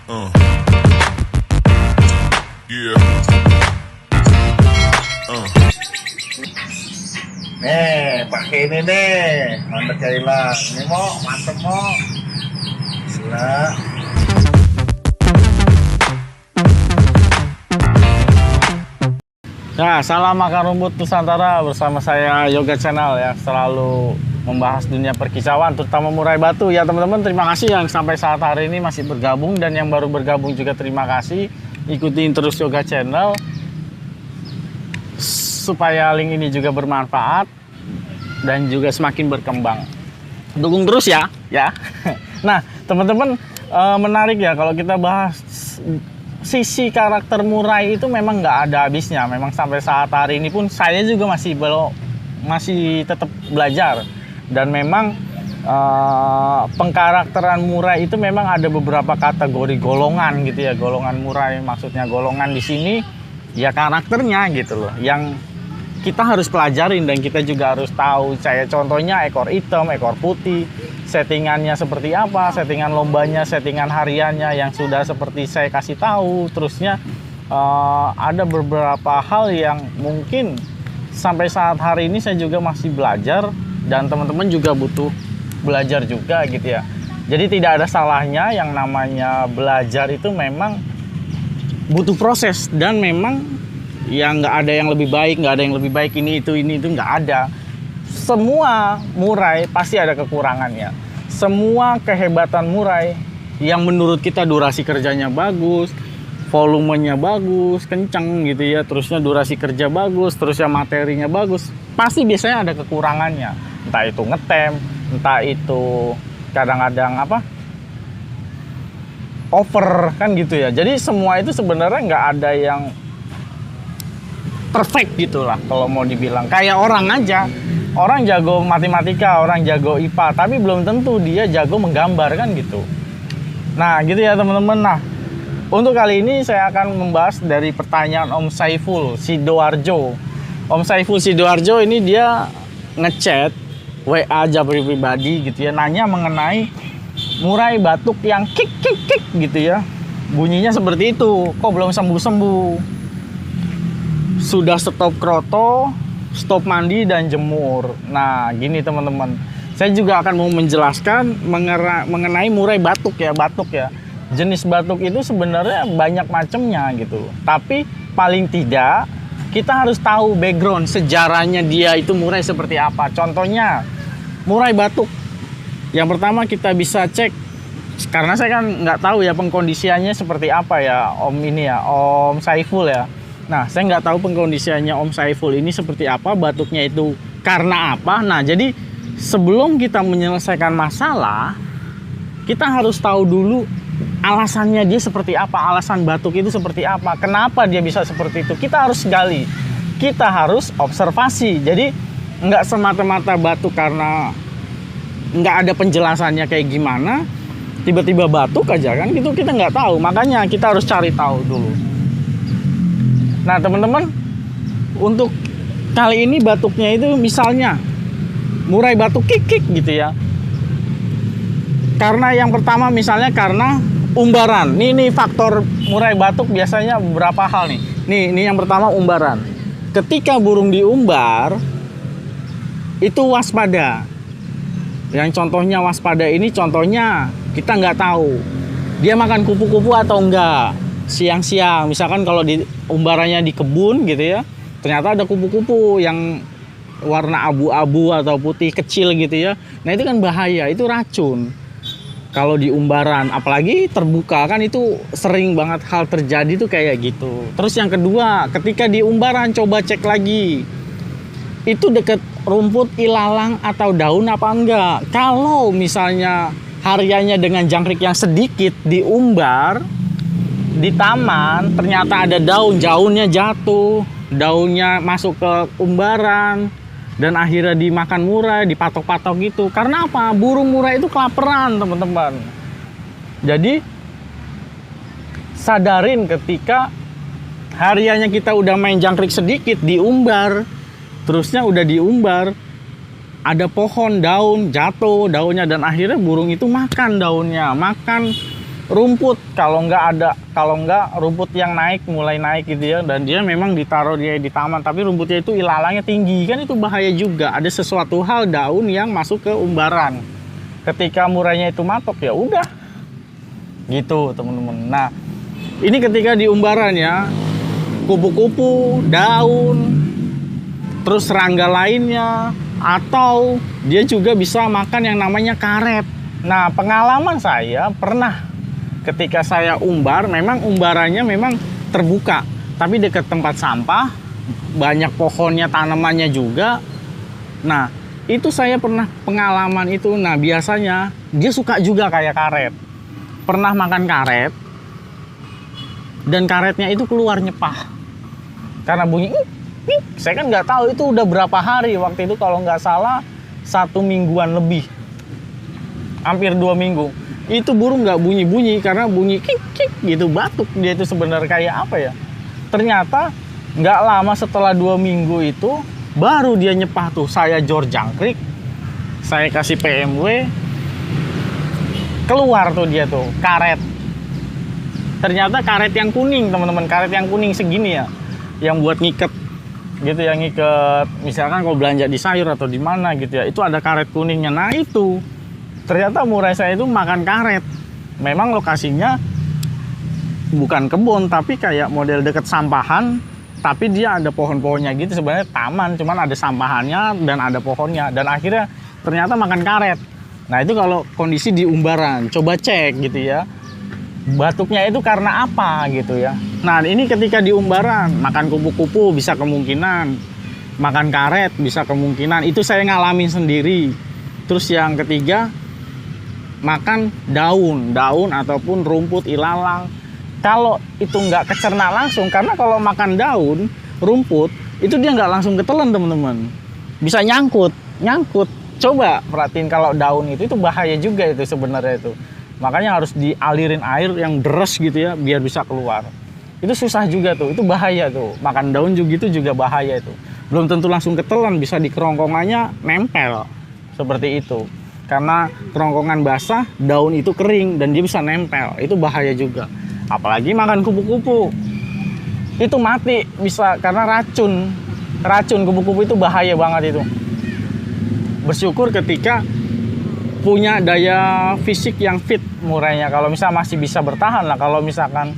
Uh. Yeah. Nih, pakai ini nih. Mantap Kaila. Ini mau, mantep mau. Gila. Nah, salam makan rumput Nusantara bersama saya Yoga Channel ya. Selalu membahas dunia perkicauan, terutama murai batu ya teman-teman. Terima kasih yang sampai saat hari ini masih bergabung, dan yang baru bergabung juga terima kasih. Ikutin terus Yoga Channel supaya link ini juga bermanfaat dan juga semakin berkembang. Dukung terus ya. Nah, teman-teman, menarik ya kalau kita bahas sisi karakter murai itu memang nggak ada habisnya. Memang sampai saat hari ini pun saya juga masih tetap belajar. Dan memang pengkarakteran murai itu memang ada beberapa kategori golongan gitu ya. Golongan murai, maksudnya golongan di sini ya karakternya gitu loh, yang kita harus pelajarin dan kita juga harus tahu. Saya contohnya ekor hitam, ekor putih, settingannya seperti apa, settingan lombanya, settingan hariannya yang sudah seperti saya kasih tahu. Terusnya ada beberapa hal yang mungkin sampai saat hari ini saya juga masih belajar, dan teman-teman juga butuh belajar juga gitu ya. Jadi tidak ada salahnya, yang namanya belajar itu memang butuh proses, dan memang ya nggak ada yang lebih baik, nggak ada yang lebih baik ini itu nggak ada. Semua murai pasti ada kekurangannya. Semua kehebatan murai yang menurut kita durasi kerjanya bagus, volumenya bagus, kencang gitu ya, terusnya durasi kerja bagus, terusnya materinya bagus, pasti biasanya ada kekurangannya. Entah itu ngetem, entah itu kadang-kadang over kan gitu ya. Jadi semua itu sebenarnya nggak ada yang perfect gitulah kalau mau dibilang. Kayak orang aja, orang jago matematika, orang jago IPA, tapi belum tentu dia jago menggambar kan gitu. Nah gitu ya teman-teman. Nah, untuk kali ini saya akan membahas dari pertanyaan Om Saiful Sidoarjo. Om Saiful Sidoarjo ini dia ngechat WA Jabri pribadi gitu ya, nanya mengenai murai batuk yang kik gitu ya. Bunyinya seperti itu, kok belum sembuh-sembuh. Sudah stop kroto, stop mandi dan jemur. Nah, gini teman-teman. Saya juga akan mau menjelaskan mengenai murai batuk ya, Jenis batuk itu sebenarnya banyak macamnya gitu. Tapi paling tidak kita harus tahu background sejarahnya dia itu murai seperti apa. Contohnya murai batuk. Yang pertama kita bisa cek, karena saya kan nggak tahu ya pengkondisiannya seperti apa ya Om Saiful ya. Nah, saya nggak tahu pengkondisiannya Om Saiful ini seperti apa, batuknya itu karena apa. Nah, jadi sebelum kita menyelesaikan masalah, kita harus tahu dulu alasannya dia seperti apa, alasan batuk itu seperti apa, kenapa dia bisa seperti itu. Kita harus gali, kita harus observasi. Jadi nggak semata-mata batuk karena nggak ada penjelasannya kayak gimana, tiba-tiba batuk aja kan gitu, kita nggak tahu. Makanya kita harus cari tahu dulu. Nah teman-teman, untuk kali ini batuknya itu misalnya murai batuk kik gitu ya. Karena yang pertama misalnya karena umbaran. Ini faktor murai batuk biasanya beberapa hal nih. Ini yang pertama umbaran. Ketika burung diumbar itu waspada. Yang contohnya waspada ini, contohnya kita nggak tahu dia makan kupu-kupu atau enggak. Siang-siang misalkan kalau di umbarannya di kebun gitu ya, ternyata ada kupu-kupu yang warna abu-abu atau putih kecil gitu ya. Nah itu kan bahaya, itu racun kalau di umbaran, apalagi terbuka kan, itu sering banget hal terjadi tuh kayak gitu. Terus yang kedua, ketika di umbaran coba cek lagi, itu deket rumput ilalang atau daun apa enggak. Kalau misalnya hariannya dengan jangkrik yang sedikit diumbar di taman, ternyata ada daunnya jatuh, daunnya masuk ke umbaran, dan akhirnya dimakan murai, dipatok-patok gitu. Karena apa? Burung murai itu kelaparan teman-teman. Jadi sadarin ketika hariannya kita udah main jangkrik sedikit, diumbar, terusnya udah diumbar, ada pohon daun jatuh daunnya, dan akhirnya burung itu makan daunnya, makan rumput, kalau nggak rumput yang mulai naik gitu ya, dan dia memang ditaruh dia di taman tapi rumputnya itu ilalangnya tinggi, kan itu bahaya juga. Ada sesuatu hal daun yang masuk ke umbaran, ketika murainya itu matok ya udah gitu teman-teman. Nah ini ketika di umbaran ya, kupu-kupu, daun, terus serangga lainnya, atau dia juga bisa makan yang namanya karet. Nah pengalaman saya pernah ketika saya umbar, memang umbarannya memang terbuka, tapi dekat tempat sampah, banyak pohonnya, tanamannya juga. Nah, itu saya pernah pengalaman itu. Nah, biasanya dia suka juga kayak karet. Pernah makan karet, dan karetnya itu keluar nyepah. Karena bunyi, saya kan nggak tahu itu udah berapa hari. Waktu itu kalau nggak salah 1 mingguan lebih. Hampir 2 minggu. Itu burung nggak bunyi-bunyi karena bunyi kik gitu, batuk dia itu sebenarnya kayak apa ya. Ternyata nggak lama setelah 2 minggu itu baru dia nyepah tuh. Saya jor jangkrik, saya kasih PMW, keluar tuh dia tuh karet. Ternyata karet yang kuning teman-teman, karet yang kuning segini ya, yang buat ngiket gitu, yang ngiket misalkan kalau belanja di sayur atau di mana gitu ya, itu ada karet kuningnya. Nah itu ternyata murai saya itu makan karet. Memang lokasinya bukan kebun, tapi kayak model deket sampahan, tapi dia ada pohon-pohonnya gitu. Sebenarnya taman, cuman ada sampahannya dan ada pohonnya. Dan akhirnya ternyata makan karet. Nah itu kalau kondisi di umbaran, coba cek gitu ya, batuknya itu karena apa gitu ya. Nah ini ketika di umbaran, makan kupu-kupu bisa kemungkinan, makan karet bisa kemungkinan. Itu saya ngalamin sendiri. Terus yang ketiga, makan daun ataupun rumput ilalang. Kalau itu nggak kecerna langsung, karena kalau makan daun, rumput, itu dia nggak langsung ketelan teman-teman. Bisa nyangkut. Coba perhatiin kalau daun itu bahaya juga itu sebenarnya itu. Makanya harus dialirin air yang deras gitu ya, biar bisa keluar. Itu susah juga tuh, itu bahaya tuh. Makan daun juga itu juga bahaya itu. Belum tentu langsung ketelan, bisa di kerongkongannya nempel. Seperti itu. Karena kerongkongan basah, daun itu kering dan dia bisa nempel. Itu bahaya juga. Apalagi makan kupu-kupu. Itu mati bisa karena racun. Racun kupu-kupu itu bahaya banget itu. Bersyukur ketika punya daya fisik yang fit murainya. Kalau misalnya masih bisa bertahan lah. Kalau misalkan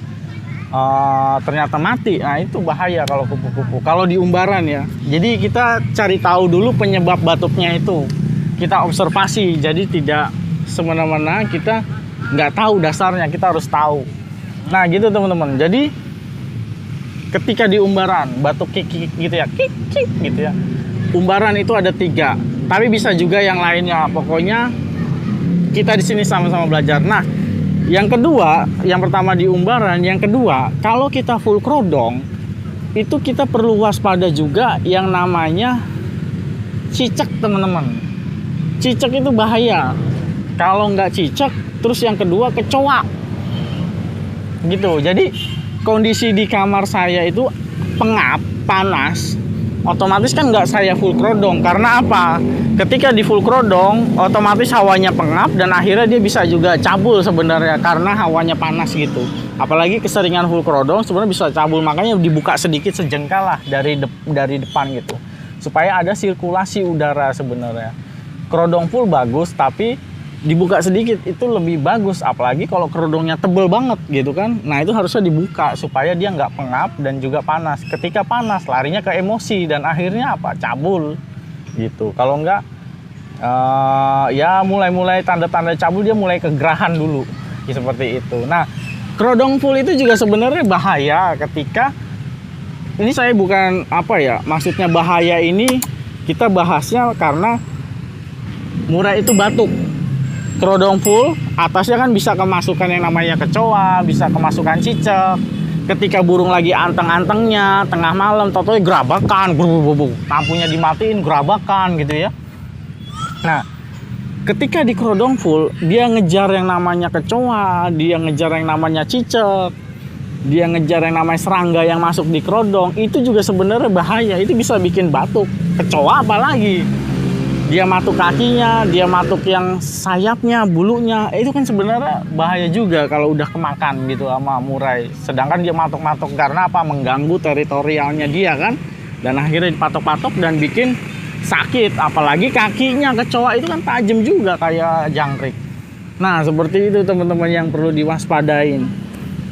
ternyata mati, nah itu bahaya kalau kupu-kupu. Kalau di umbaran ya. Jadi kita cari tahu dulu penyebab batuknya itu. Kita observasi, jadi tidak semena-mena kita nggak tahu dasarnya, kita harus tahu. Nah gitu teman-teman. Jadi ketika di umbaran batuk kik gitu ya, kik gitu ya. Umbaran itu ada 3, tapi bisa juga yang lainnya. Pokoknya kita di sini sama-sama belajar. Nah yang kedua, yang pertama di umbaran, yang kedua kalau kita full kerodong itu kita perlu waspada juga yang namanya cicak teman-teman. Cicak itu bahaya. Kalau nggak cicak, terus yang kedua kecoa. Gitu. Jadi kondisi di kamar saya itu pengap, panas. Otomatis kan nggak saya full kerodong. Karena apa? Ketika di full kerodong, otomatis hawanya pengap dan akhirnya dia bisa juga cabul sebenarnya karena hawanya panas gitu. Apalagi keseringan full kerodong sebenarnya bisa cabul. Makanya dibuka sedikit sejengkal lah dari depan gitu. Supaya ada sirkulasi udara sebenarnya. Kerodong full bagus, tapi dibuka sedikit itu lebih bagus. Apalagi kalau kerodongnya tebel banget gitu kan. Nah itu harusnya dibuka supaya dia nggak pengap dan juga panas. Ketika panas larinya ke emosi dan akhirnya apa? Cabul gitu. Kalau nggak ya mulai tanda-tanda cabul dia mulai kegerahan dulu ya, seperti itu. Nah kerodong full itu juga sebenarnya bahaya ketika ini saya bukan apa ya, maksudnya bahaya ini kita bahasnya karena murai itu batuk. Kerodong full, atasnya kan bisa kemasukan yang namanya kecoa, bisa kemasukan cicak. Ketika burung lagi anteng-antengnya, tengah malam, tau-tau gerabakan, lampunya dimatiin, gerabakan gitu ya. Nah, ketika di kerodong full, dia ngejar yang namanya kecoa, dia ngejar yang namanya cicak, dia ngejar yang namanya serangga yang masuk di kerodong, itu juga sebenarnya bahaya. Itu bisa bikin batuk. Kecoa apalagi. dia matuk kakinya, dia matuk yang sayapnya, bulunya, itu kan sebenarnya bahaya juga kalau udah kemakan gitu sama murai. Sedangkan dia matuk-matuk karena apa? Mengganggu teritorialnya dia kan, dan akhirnya dipatok-patok dan bikin sakit. Apalagi kakinya kecoa itu kan tajam juga kayak jangkrik. Nah seperti itu teman-teman yang perlu diwaspadain.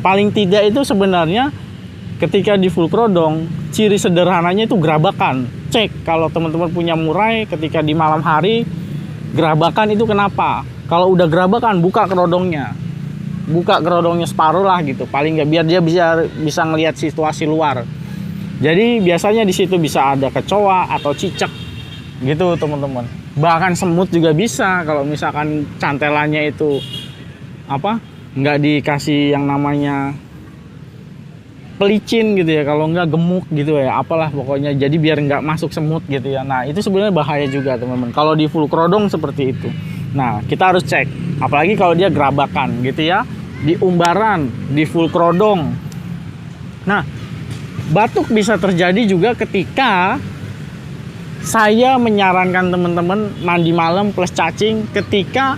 Paling tidak itu sebenarnya ketika di Fulcrodong, ciri sederhananya itu gerabakan. Cek kalau teman-teman punya murai ketika di malam hari, gerabakan itu kenapa? Kalau udah gerabakan, buka kerodongnya. Buka kerodongnya separuh lah gitu. Paling nggak, biar dia bisa ngelihat situasi luar. Jadi biasanya di situ bisa ada kecoa atau cicak gitu teman-teman. Bahkan semut juga bisa kalau misalkan cantelannya itu apa? Nggak dikasih yang namanya pelicin gitu ya, kalau nggak gemuk gitu ya, apalah pokoknya, jadi biar nggak masuk semut gitu ya. Nah itu sebenarnya bahaya juga teman-teman kalau di Fulcrodong seperti itu. Nah kita harus cek, apalagi kalau dia gerabakan gitu ya, di umbaran, di Fulcrodong. Nah batuk bisa terjadi juga ketika saya menyarankan teman-teman mandi malam plus cacing ketika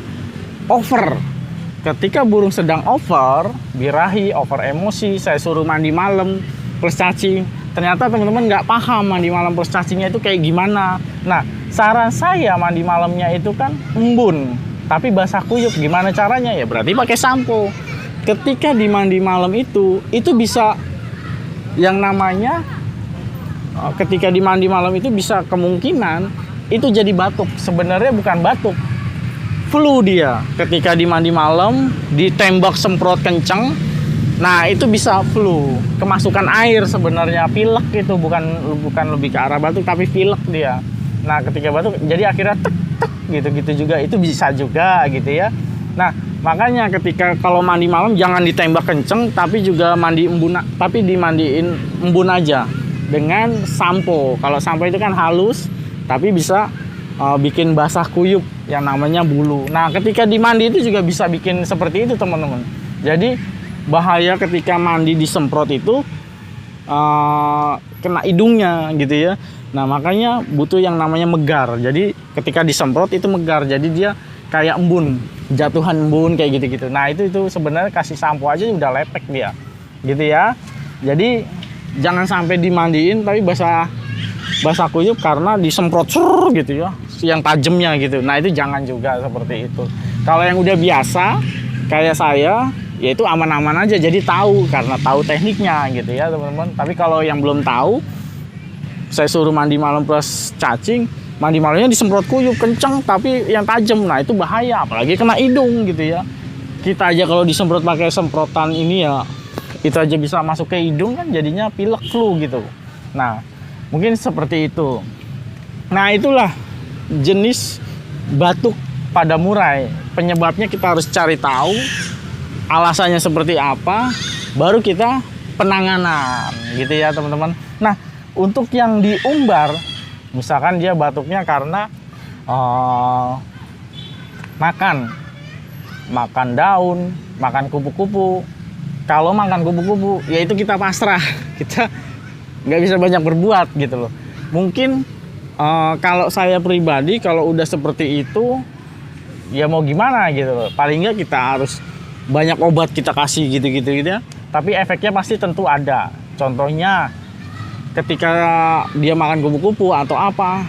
over. Ketika burung sedang over, birahi, over emosi, saya suruh mandi malam plus cacing. Ternyata teman-teman nggak paham mandi malam plus cacingnya itu kayak gimana. Nah, saran saya mandi malamnya itu kan embun, tapi basah kuyup. Gimana caranya? Ya berarti pakai sampo. Ketika di mandi malam itu bisa yang namanya, ketika di mandi malam itu bisa kemungkinan itu jadi batuk. Sebenarnya bukan batuk, flu dia. Ketika di mandi malam ditembak semprot kenceng, nah itu bisa flu, kemasukan air sebenarnya, pilek itu, bukan lebih ke arah batuk tapi pilek dia. Nah ketika batuk jadi akhirnya tek tek gitu juga, itu bisa juga gitu ya. Nah makanya ketika kalau mandi malam jangan ditembak kenceng, tapi juga mandi embun, tapi dimandiin embun aja dengan sampo. Kalau sampo itu kan halus tapi bisa bikin basah kuyup yang namanya bulu. Nah ketika dimandi itu juga bisa bikin seperti itu teman-teman. Jadi bahaya ketika mandi disemprot itu kena hidungnya gitu ya. Nah makanya butuh yang namanya megar. Jadi ketika disemprot itu megar, jadi dia kayak embun, jatuhan embun kayak gitu-gitu. Nah itu sebenarnya kasih sampo aja udah lepek dia gitu ya. Jadi jangan sampai dimandiin tapi basah kuyup karena disemprot gitu ya, yang tajamnya gitu. Nah itu jangan juga seperti itu. Kalau yang udah biasa kayak saya, ya itu aman-aman aja, jadi tahu karena tahu tekniknya gitu ya teman-teman. Tapi kalau yang belum tahu, saya suruh mandi malam plus cacing, mandi malamnya disemprot kuyup kenceng tapi yang tajam. Nah itu bahaya, apalagi kena hidung gitu ya. Kita aja kalau disemprot pakai semprotan ini ya, itu aja bisa masuk ke hidung kan, jadinya pilek, flu gitu. Nah mungkin seperti itu. Nah itulah jenis batuk pada murai. Penyebabnya kita harus cari tahu, alasannya seperti apa, baru kita penanganan gitu ya teman-teman. Nah untuk yang diumbar, misalkan dia batuknya karena makan daun, makan kupu-kupu. Kalau makan kupu-kupu ya itu kita pasrah, kita nggak bisa banyak berbuat gitu loh. Mungkin kalau saya pribadi kalau udah seperti itu ya mau gimana gitu loh. Paling nggak kita harus banyak obat kita kasih gitu ya. Tapi efeknya pasti tentu ada. Contohnya ketika dia makan kupu-kupu atau apa,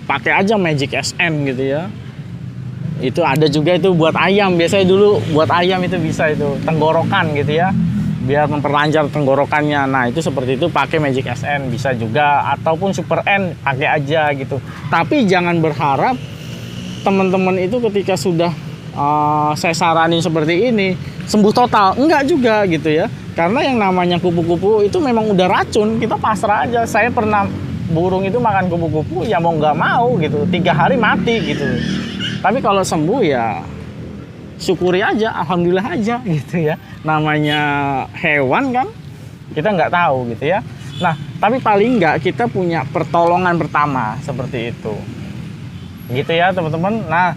pakai aja Magic SM gitu ya. Itu ada juga itu buat ayam. Biasanya dulu buat ayam itu bisa itu tenggorokan gitu ya, biar memperlancar tenggorokannya. Nah itu seperti itu pakai Magic SN bisa juga, ataupun Super N pakai aja gitu. Tapi jangan berharap teman-teman itu ketika sudah saya saranin seperti ini sembuh total, enggak juga gitu ya. Karena yang namanya kupu-kupu itu memang udah racun, kita pasrah aja. Saya pernah burung itu makan kupu-kupu ya mau nggak mau gitu, 3 hari mati gitu. Tapi kalau sembuh ya syukuri aja, alhamdulillah aja gitu ya. Namanya hewan kan, kita nggak tahu gitu ya. Nah tapi paling nggak kita punya pertolongan pertama seperti itu gitu ya teman-teman. Nah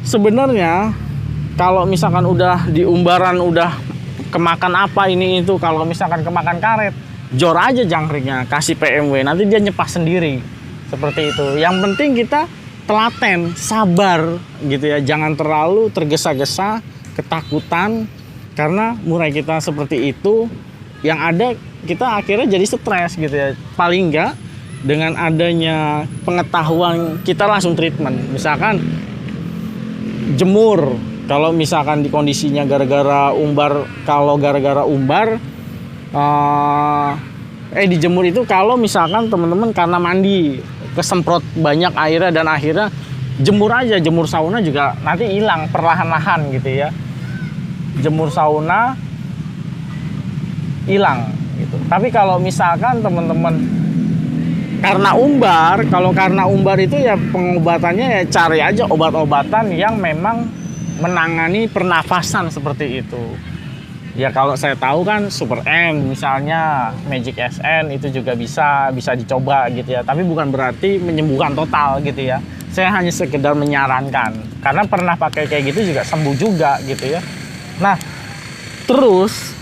sebenarnya kalau misalkan udah di umbaran udah kemakan apa ini itu, kalau misalkan kemakan karet, jor aja jangkriknya, kasih PMW, nanti dia nyepas sendiri seperti itu. Yang penting kita telaten, sabar gitu ya. Jangan terlalu tergesa-gesa, ketakutan karena murai kita seperti itu, yang ada kita akhirnya jadi stres gitu ya. Paling enggak dengan adanya pengetahuan kita langsung treatment. Misalkan jemur, kalau misalkan di kondisinya gara-gara umbar, kalau gara-gara umbar dijemur itu kalau misalkan teman-teman karena mandi kesemprot banyak airnya dan akhirnya jemur aja, jemur sauna juga nanti hilang perlahan-lahan gitu ya. Jemur sauna hilang gitu. Tapi kalau misalkan teman-teman karena umbar, kalau karena umbar itu ya pengobatannya ya cari aja obat-obatan yang memang menangani pernafasan seperti itu. Ya kalau saya tahu kan Super M misalnya, Magic SN itu juga bisa dicoba gitu ya. Tapi bukan berarti menyembuhkan total gitu ya. Saya hanya sekedar menyarankan. Karena pernah pakai kayak gitu juga sembuh juga gitu ya. Nah, terus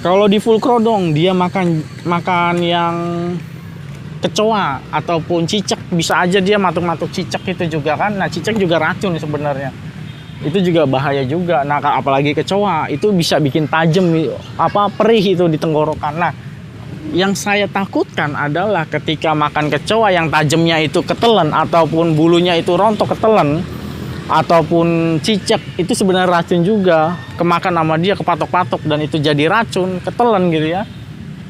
kalau di full krodong dia makan yang kecoa ataupun cicak, bisa aja dia matuk-matuk cicak itu juga kan. Nah, cicak juga racun sebenarnya. Itu juga bahaya juga. Nah, apalagi kecoa itu bisa bikin tajam perih itu di tenggorokan. Nah, yang saya takutkan adalah ketika makan kecoa yang tajamnya itu ketelen ataupun bulunya itu rontok ketelen ataupun cicak, itu sebenarnya racun juga. Kemakan sama dia kepatok-patok dan itu jadi racun, ketelen gitu ya.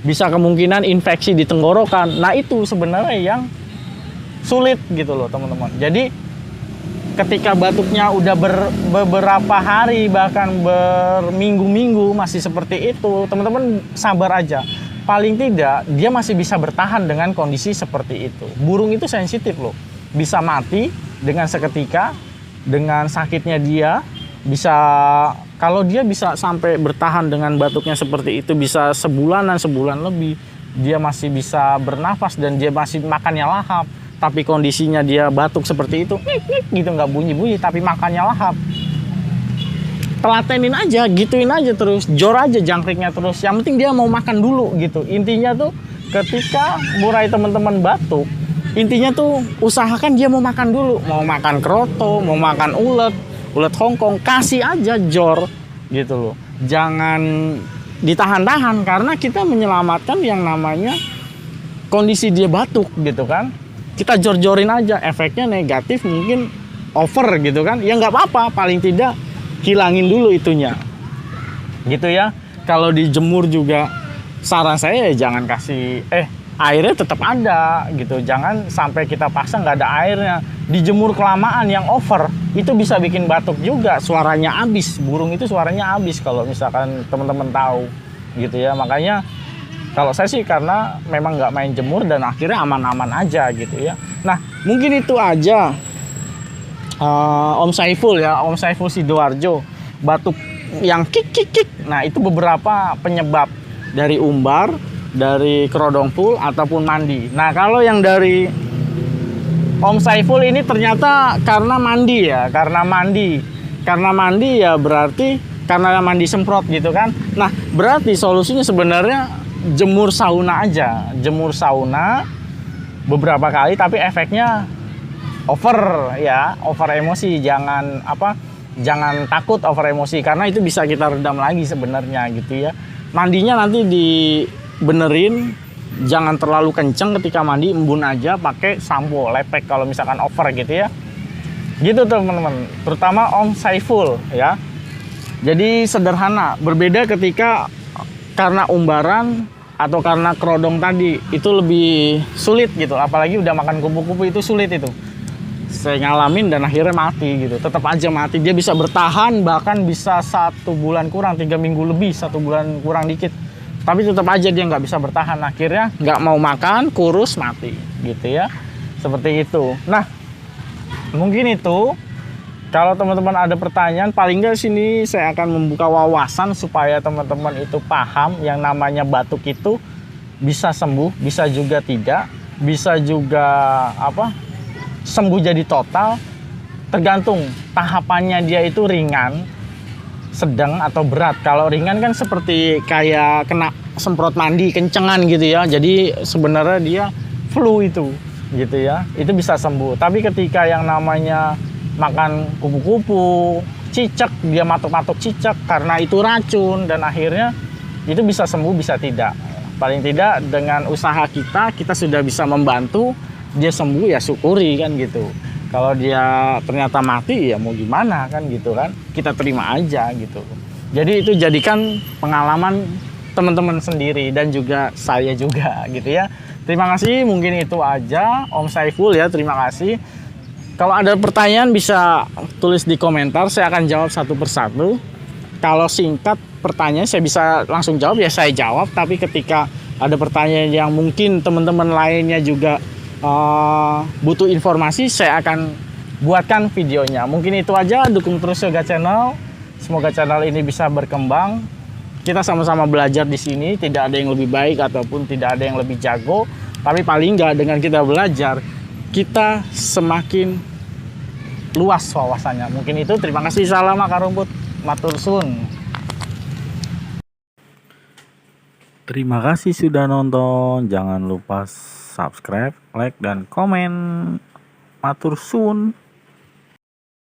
Bisa kemungkinan infeksi di tenggorokan. Nah, itu sebenarnya yang sulit gitu loh, teman-teman. Jadi ketika batuknya udah beberapa hari bahkan berminggu-minggu masih seperti itu, teman-teman sabar aja. Paling tidak dia masih bisa bertahan dengan kondisi seperti itu. Burung itu sensitif loh, bisa mati dengan seketika, dengan sakitnya dia bisa, kalau dia bisa sampai bertahan dengan batuknya seperti itu bisa sebulan lebih, dia masih bisa bernafas dan dia masih makannya lahap. Tapi kondisinya dia batuk seperti itu, gitu, nggak bunyi-bunyi, tapi makannya lahap. Telatenin aja, gituin aja terus, jor aja jangkriknya terus. Yang penting dia mau makan dulu gitu. Intinya tuh ketika murai teman-teman batuk, intinya tuh usahakan dia mau makan dulu. Mau makan kroto, mau makan ulet Hongkong, kasih aja jor gitu loh. Jangan ditahan-tahan karena kita menyelamatkan yang namanya kondisi dia batuk gitu kan. Kita jor-jorin aja, efeknya negatif mungkin over gitu kan. Ya nggak apa-apa, paling tidak hilangin dulu itunya. Gitu ya. Kalau dijemur juga saran saya ya jangan kasih airnya tetap ada gitu. Jangan sampai kita paksa nggak ada airnya. Dijemur kelamaan yang over itu bisa bikin batuk juga, suaranya habis. Burung itu suaranya habis kalau misalkan teman-teman tahu gitu ya. Makanya kalau saya sih karena memang nggak main jemur dan akhirnya aman-aman aja gitu ya. Nah, mungkin itu aja Om Saiful ya, Om Saiful Sidoarjo, batuk yang kik. Nah, itu beberapa penyebab dari umbar, dari kerodong full ataupun mandi. Nah, kalau yang dari Om Saiful ini ternyata karena mandi ya, karena mandi ya berarti karena mandi semprot gitu kan. Nah, berarti solusinya sebenarnya jemur sauna aja, jemur sauna beberapa kali, tapi efeknya over ya, over emosi. Jangan takut over emosi karena itu bisa kita redam lagi sebenarnya gitu ya. Mandinya nanti dibenerin, jangan terlalu kenceng ketika mandi, embun aja pakai sampo lepek kalau misalkan over gitu ya. Gitu teman-teman, terutama Om Saiful ya. Jadi sederhana, berbeda ketika karena umbaran atau karena kerodong tadi itu lebih sulit gitu, apalagi udah makan kupu-kupu itu sulit itu. Saya ngalamin dan akhirnya mati gitu, tetap aja mati. Dia bisa bertahan bahkan bisa 1 bulan kurang, 3 minggu lebih, 1 bulan kurang dikit, tapi tetap aja dia nggak bisa bertahan. Akhirnya nggak mau makan, kurus, mati gitu ya, seperti itu. Nah, mungkin itu. Kalau teman-teman ada pertanyaan, paling nggak sini saya akan membuka wawasan supaya teman-teman itu paham yang namanya batuk itu bisa sembuh, bisa juga tidak, bisa juga sembuh jadi total, tergantung tahapannya dia itu ringan, sedang atau berat. Kalau ringan kan seperti kayak kena semprot mandi kencengan gitu ya, jadi sebenarnya dia flu itu. gitu ya, itu bisa sembuh. Tapi ketika yang namanya makan kupu-kupu, cicak, dia matok-matok cicak karena itu racun, dan akhirnya itu bisa sembuh bisa tidak. Paling tidak dengan usaha kita sudah bisa membantu dia sembuh, ya syukuri kan gitu. Kalau dia ternyata mati ya mau gimana kan gitu kan, kita terima aja gitu. Jadi itu jadikan pengalaman teman-teman sendiri dan juga saya juga gitu ya. Terima kasih, mungkin itu aja Om Saiful ya, terima kasih. Kalau ada pertanyaan bisa tulis di komentar, saya akan jawab satu persatu. Kalau singkat pertanyaan saya bisa langsung jawab ya saya jawab, tapi ketika ada pertanyaan yang mungkin teman-teman lainnya juga butuh informasi, saya akan buatkan videonya. Mungkin itu aja, dukung terus Yoga Channel. Semoga channel ini bisa berkembang. Kita sama-sama belajar di sini, tidak ada yang lebih baik ataupun tidak ada yang lebih jago, tapi paling nggak dengan kita belajar, kita semakin luas wawasannya. Mungkin itu, terima kasih, salam akar rumput, matur suwun. Terima kasih sudah nonton, jangan lupa subscribe, like, dan komen. Matur suwun.